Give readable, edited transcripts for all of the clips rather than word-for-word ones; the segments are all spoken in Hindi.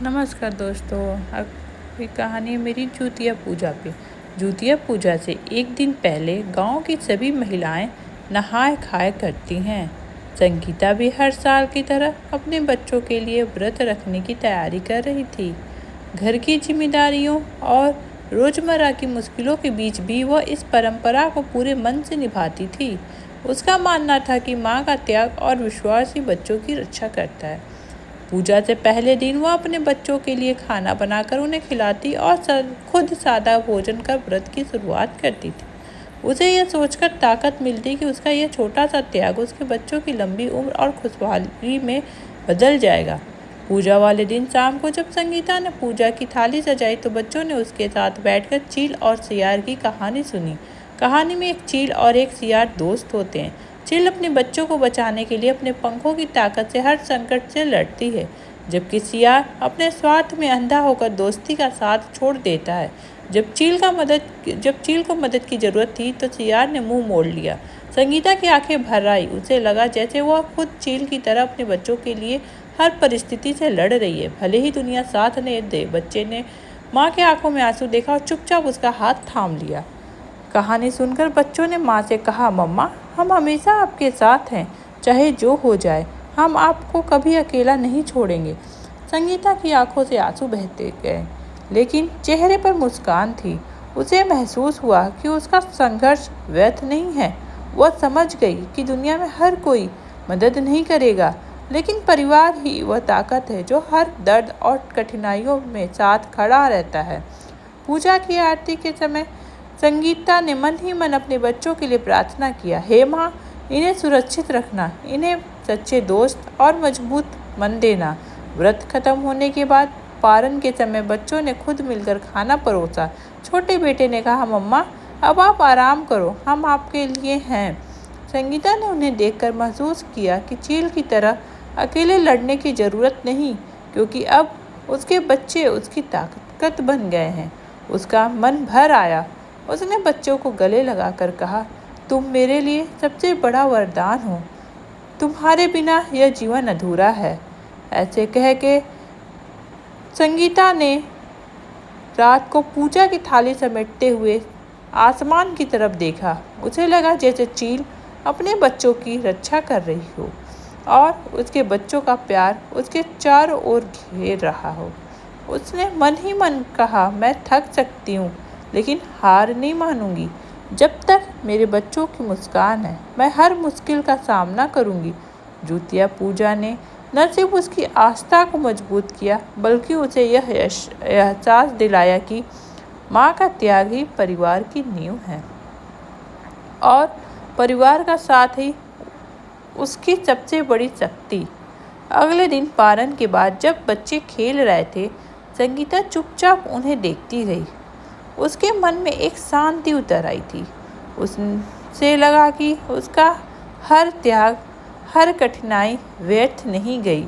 नमस्कार दोस्तों। अब ये कहानी मेरी जूतिया पूजा पे। जूतिया पूजा से एक दिन पहले गांव की सभी महिलाएं नहाए खाए करती हैं। संगीता भी हर साल की तरह अपने बच्चों के लिए व्रत रखने की तैयारी कर रही थी। घर की जिम्मेदारियों और रोजमर्रा की मुश्किलों के बीच भी वह इस परंपरा को पूरे मन से निभाती थी। उसका मानना था कि माँ का त्याग और विश्वास ही बच्चों की रक्षा करता है। पूजा से पहले दिन वह अपने बच्चों के लिए खाना बनाकर उन्हें खिलाती और खुद सादा भोजन कर व्रत की शुरुआत करती थी। उसे यह सोचकर ताकत मिलती कि उसका यह छोटा सा त्याग उसके बच्चों की लंबी उम्र और खुशहाली में बदल जाएगा। पूजा वाले दिन शाम को जब संगीता ने पूजा की थाली सजाई तो बच्चों ने उसके साथ बैठकर चील और सियार की कहानी सुनी। कहानी में एक चील और एक सियार दोस्त होते हैं। चील अपने बच्चों को बचाने के लिए अपने पंखों की ताकत से हर संकट से लड़ती है, जबकि सियार अपने स्वार्थ में अंधा होकर दोस्ती का साथ छोड़ देता है। जब चील को मदद की जरूरत थी तो सियार ने मुंह मोड़ लिया। संगीता की आंखें भर आई। उसे लगा जैसे वह खुद चील की तरह अपने बच्चों के लिए हर परिस्थिति से लड़ रही है, भले ही दुनिया साथ न दे। बच्चे ने माँ के आंखों में आंसू देखा और चुपचाप उसका हाथ थाम लिया। कहानी सुनकर बच्चों ने माँ से कहा, मम्मा, हम हमेशा आपके साथ हैं, चाहे जो हो जाए। हम आपको कभी अकेला नहीं छोड़ेंगे। संगीता की आंखों से आंसू बहते गए, लेकिन चेहरे पर मुस्कान थी। उसे महसूस हुआ कि उसका संघर्ष व्यर्थ नहीं है। वह समझ गई कि दुनिया में हर कोई मदद नहीं करेगा, लेकिन परिवार ही वह ताकत है जो हर दर्द और कठिनाइयों में साथ खड़ा रहता है। पूजा की आरती के समय संगीता ने मन ही मन अपने बच्चों के लिए प्रार्थना किया, हे माँ, इन्हें सुरक्षित रखना, इन्हें सच्चे दोस्त और मजबूत मन देना। व्रत खत्म होने के बाद पारण के समय बच्चों ने खुद मिलकर खाना परोसा। छोटे बेटे ने कहा, मम्मा, अब आप आराम करो, हम आपके लिए हैं। संगीता ने उन्हें देखकर महसूस किया कि चील की तरह अकेले लड़ने की जरूरत नहीं, क्योंकि अब उसके बच्चे उसकी ताकत बन गए हैं। उसका मन भर आया। उसने बच्चों को गले लगाकर कहा, तुम मेरे लिए सबसे बड़ा वरदान हो। तुम्हारे बिना यह जीवन अधूरा है। ऐसे कह के संगीता ने रात को पूजा की थाली समेटते हुए आसमान की तरफ देखा। उसे लगा जैसे चील अपने बच्चों की रक्षा कर रही हो और उसके बच्चों का प्यार उसके चारों ओर घेर रहा हो। उसने मन ही मन कहा, मैं थक सकती हूँ, लेकिन हार नहीं मानूंगी। जब तक मेरे बच्चों की मुस्कान है, मैं हर मुश्किल का सामना करूंगी। जूतिया पूजा ने न सिर्फ उसकी आस्था को मजबूत किया, बल्कि उसे यह एहसास दिलाया कि माँ का त्याग ही परिवार की नींव है और परिवार का साथ ही उसकी सबसे बड़ी शक्ति। अगले दिन पारण के बाद जब बच्चे खेल रहे थे, संगीता चुपचाप उन्हें देखती रही। उसके मन में एक शांति उतर आई थी। उसे लगा कि उसका हर त्याग, हर कठिनाई व्यर्थ नहीं गई।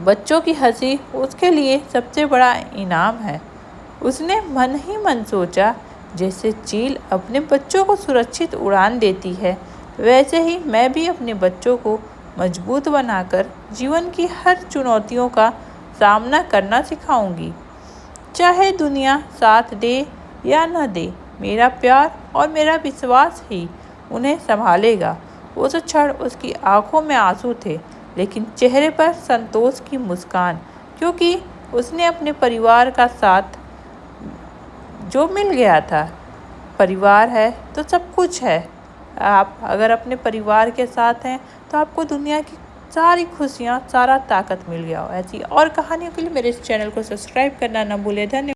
बच्चों की हंसी उसके लिए सबसे बड़ा इनाम है। उसने मन ही मन सोचा, जैसे चील अपने बच्चों को सुरक्षित उड़ान देती है, वैसे ही मैं भी अपने बच्चों को मजबूत बनाकर जीवन की हर चुनौतियों का सामना करना सिखाऊंगी। चाहे दुनिया साथ दे या न दे, मेरा प्यार और मेरा विश्वास ही उन्हें संभालेगा। उस क्षण उसकी आंखों में आंसू थे, लेकिन चेहरे पर संतोष की मुस्कान, क्योंकि उसने अपने परिवार का साथ जो मिल गया था। परिवार है तो सब कुछ है। आप अगर अपने परिवार के साथ हैं तो आपको दुनिया की सारी खुशियाँ, सारा ताकत मिल गया हो। ऐसी और कहानियों के लिए मेरे इस चैनल को सब्सक्राइब करना ना भूलें। धन्यवाद।